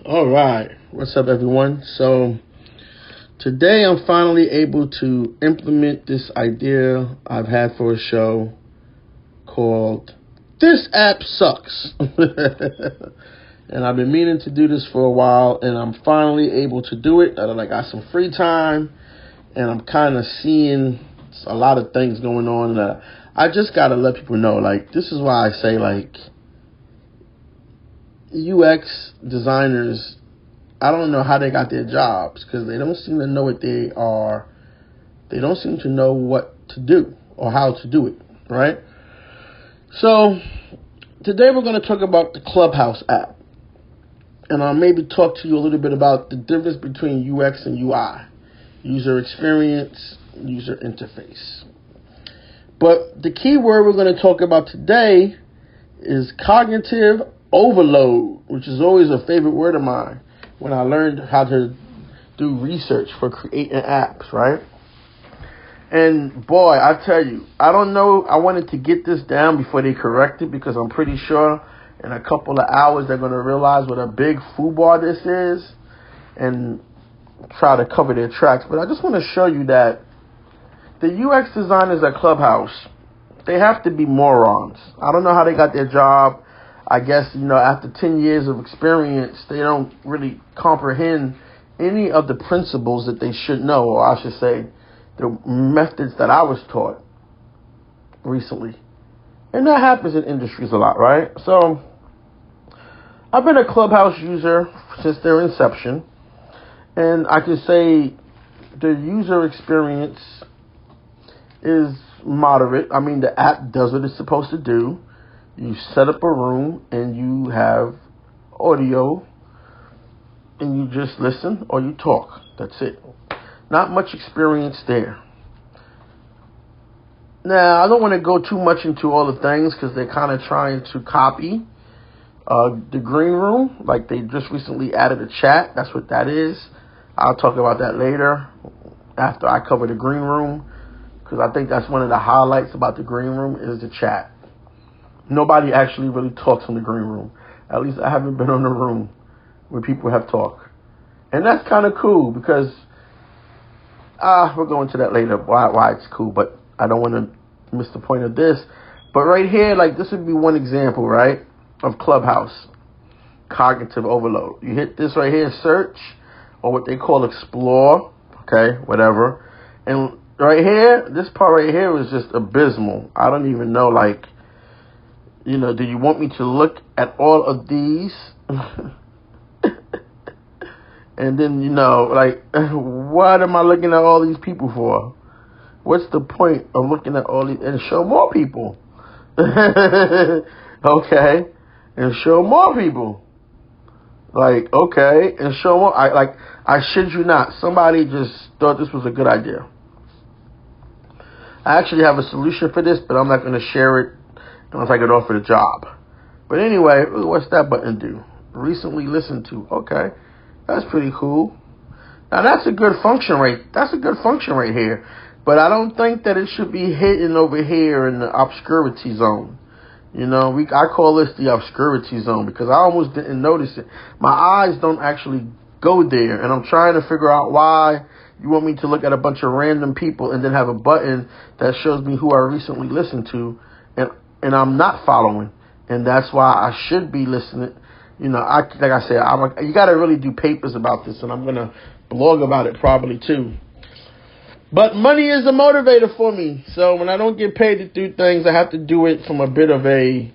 All right. What's up, everyone? So today I'm finally able to implement this idea I've had for a show called This App Sucks. And I've been meaning to do this for a while, and I'm finally able to do it. I got some free time, and I'm kind of seeing a lot of things going on that I just got to let people know. Like, this is why I say, like, UX designers, I don't know how they got their jobs, because they don't seem to know what they are. They don't seem to know what to do or how to do it, right? So today we're going to talk about the Clubhouse app. And I'll maybe talk to you a little bit about the difference between UX and UI, user experience, user interface. But the key word we're going to talk about today is cognitive overload, which is always a favorite word of mine when I learned how to do research for creating apps, right? And boy, I tell you, I don't know. I wanted to get this down before they correct it, because I'm pretty sure in a couple of hours they're going to realize what a big foobar this is and try to cover their tracks. But I just want to show you that the UX designers at Clubhouse, they have to be morons. I don't know how they got their job. I guess, after 10 years of experience, they don't really comprehend any of the principles that they should know, or I should say, the methods that I was taught recently. And that happens in industries a lot, right? So I've been a Clubhouse user since their inception, and I can say the user experience is moderate. I mean, the app does what it's supposed to do. You set up a room and you have audio and you just listen or you talk. That's it. Not much experience there. Now, I don't want to go too much into all the things because they're kind of trying to copy the green room. Like, they just recently added a chat. That's what that is. I'll talk about that later after I cover the green room, because I think that's one of the highlights about the green room is the chat. Nobody actually really talks in the green room. At least I haven't been in a room where people have talked. And that's kind of cool because we'll go into that later, why it's cool, but I don't want to miss the point of this. But right here, like, this would be one example, right, of Clubhouse cognitive overload. You hit this right here, search, or what they call explore, okay, whatever. And right here, this part right here is just abysmal. I don't even know, like, do you want me to look at all of these? And then, like, what am I looking at all these people for? What's the point of looking at all these? And show more people. Okay. And show more people. Like, okay. And show more. I shit you not. Somebody just thought this was a good idea. I actually have a solution for this, but I'm not going to share it unless I get offered a job. But anyway, what's that button do? Recently listened to. Okay. That's pretty cool. Now that's a good function rate. That's a good function right here. But I don't think that it should be hidden over here in the obscurity zone. I call this the obscurity zone because I almost didn't notice it. My eyes don't actually go there, and I'm trying to figure out why you want me to look at a bunch of random people and then have a button that shows me who I recently listened to, and I'm not following, and that's why I should be listening. Like I said, you got to really do papers about this, and I'm going to blog about it probably too. But money is a motivator for me. So when I don't get paid to do things, I have to do it from a bit of a,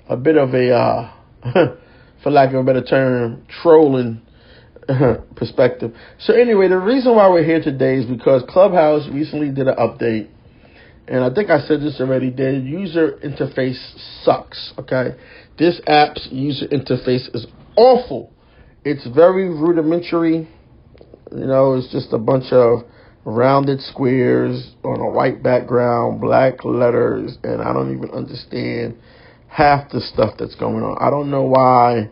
for lack of a better term, trolling perspective. So anyway, the reason why we're here today is because Clubhouse recently did an update. And I think I said this already. Their user interface sucks, okay? This app's user interface is awful. It's very rudimentary. It's just a bunch of rounded squares on a white background, black letters, and I don't even understand half the stuff that's going on. I don't know why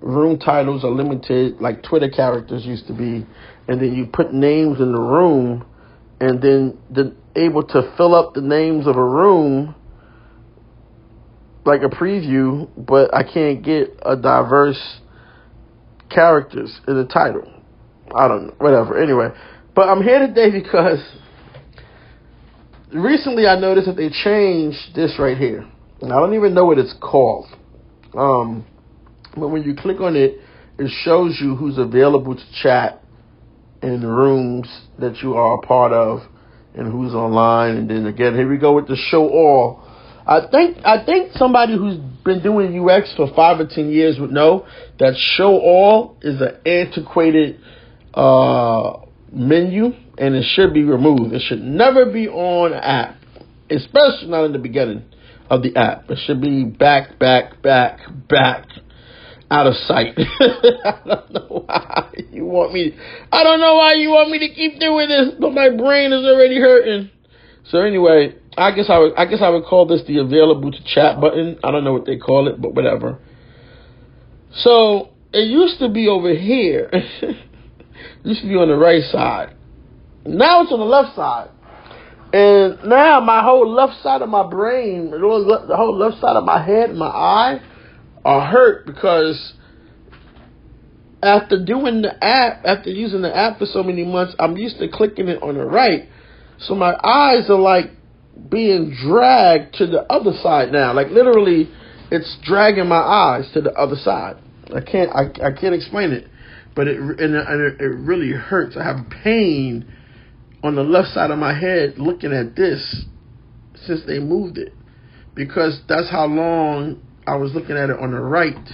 room titles are limited like Twitter characters used to be, and then you put names in the room, and then able to fill up the names of a room like a preview, but I can't get a diverse characters in the title. I don't know, whatever. Anyway, but I'm here today because recently I noticed that they changed this right here. And I don't even know what it's called. But when you click on it, it shows you who's available to chat in the rooms that you are a part of and who's online. And then again, here we go with the show all. I think somebody who's been doing UX for 5 or 10 years would know that show all is an antiquated menu, and it should be removed. It should never be on an app, especially not in the beginning of the app. It should be back out of sight. I don't know why you want me to keep doing this, but my brain is already hurting. So anyway, I guess I would call this the available to chat button. I don't know what they call it, but whatever. So it used to be over here. It used to be on the right side. Now it's on the left side. And now my whole left side of my brain, the whole left side of my head and my eye are hurt because after using the app for so many months, I'm used to clicking it on the right. So my eyes are like being dragged to the other side now. Like literally, it's dragging my eyes to the other side. I can't explain it, but it really hurts. I have pain on the left side of my head looking at this since they moved it, because that's how long I was looking at it on the right.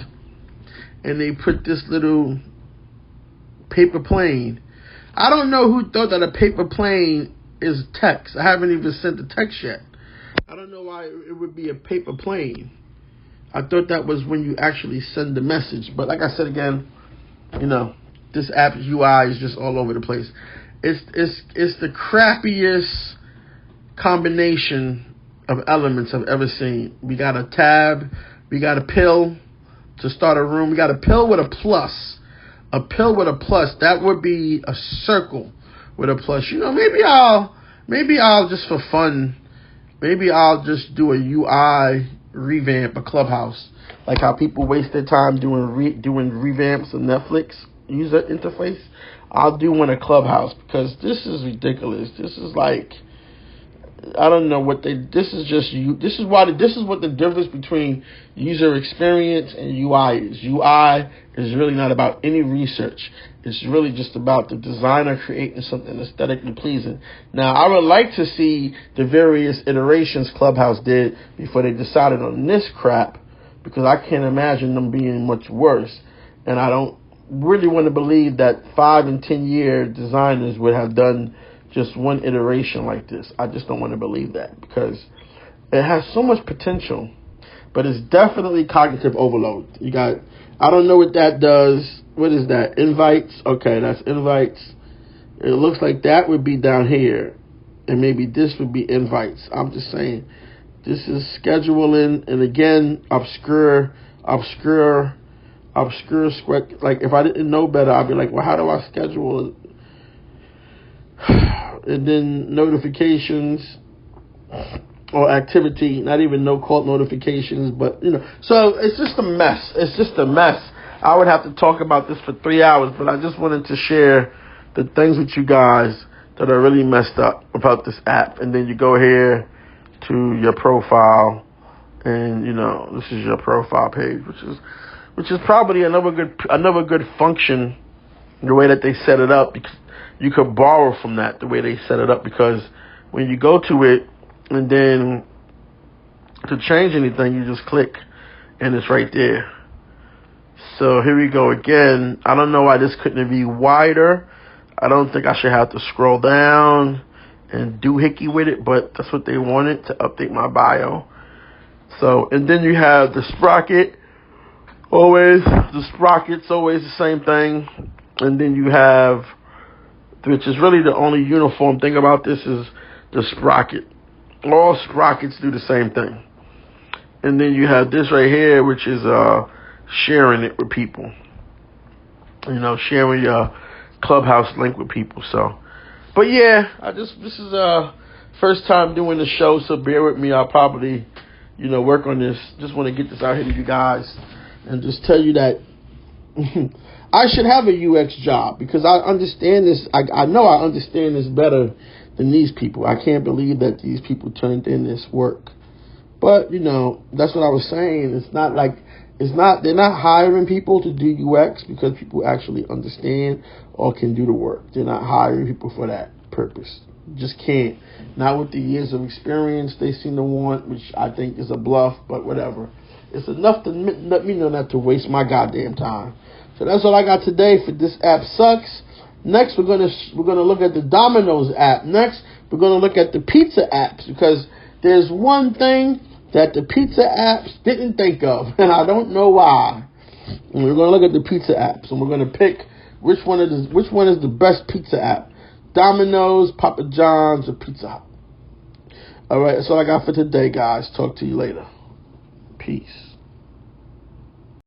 And they put this little paper plane. I don't know who thought that a paper plane is text. I haven't even sent the text yet. I don't know why it would be a paper plane. I thought that was when you actually send the message. But like I said again, this app's UI is just all over the place. It's the crappiest combination of elements I've ever seen. We got a tab, we got a pill to start a room, we got a pill with a plus. A pill with a plus, that would be a circle with a plus. Maybe I'll just for fun, maybe I'll just do a UI revamp of Clubhouse, like how people waste their time doing revamps of Netflix user interface. I'll do one of Clubhouse, because this is ridiculous. This is like, I don't know what this is what the difference between user experience and UI is. UI is really not about any research. It's really just about the designer creating something aesthetically pleasing. Now, I would like to see the various iterations Clubhouse did before they decided on this crap, because I can't imagine them being much worse. And I don't really want to believe that 5 and 10 year designers would have done just one iteration like this. I just don't want to believe that, because it has so much potential, but it's definitely cognitive overload. I don't know what that does. What is that? Invites? Okay, that's invites. It looks like that would be down here, and maybe this would be invites. I'm just saying, this is scheduling, and again, obscure. Like, if I didn't know better, I'd be like, well, how do I schedule it? And then notifications or activity, not even no call notifications, but so it's just a mess. I would have to talk about this for 3 hours, but I just wanted to share the things with you guys that are really messed up about this app. And then you go here to your profile, and this is your profile page, which is probably another good function, the way that they set it up, because you could borrow from that, the way they set it up, because when you go to it and then to change anything, you just click and it's right there. So here we go again. I don't know why this couldn't be wider. I don't think I should have to scroll down and doohickey with it, but that's what they wanted, to update my bio. So, and then you have the sprocket. The sprocket's always the same thing. And then you have, which is really the only uniform thing about this, is the sprocket. All sprockets do the same thing. And then you have this right here, which is sharing it with people. Sharing your Clubhouse link with people. So, but yeah, this is first time doing the show, so bear with me. I'll probably, work on this. Just want to get this out here to you guys and just tell you that I should have a UX job because I understand this. I know I understand this better than these people. I can't believe that these people turned in this work. But, that's what I was saying. They're not hiring people to do UX because people actually understand or can do the work. They're not hiring people for that purpose. Just can't. Not with the years of experience they seem to want, which I think is a bluff, but whatever. It's enough to let me know not to waste my goddamn time. So that's all I got today for This App Sucks. Next, we're gonna look at the Domino's app. Next, we're gonna look at the pizza apps because there's one thing that the pizza apps didn't think of, and I don't know why. And we're gonna look at the pizza apps, and we're gonna pick which one is the best pizza app: Domino's, Papa John's, or Pizza Hut. All right, that's all I got for today, guys. Talk to you later. Peace.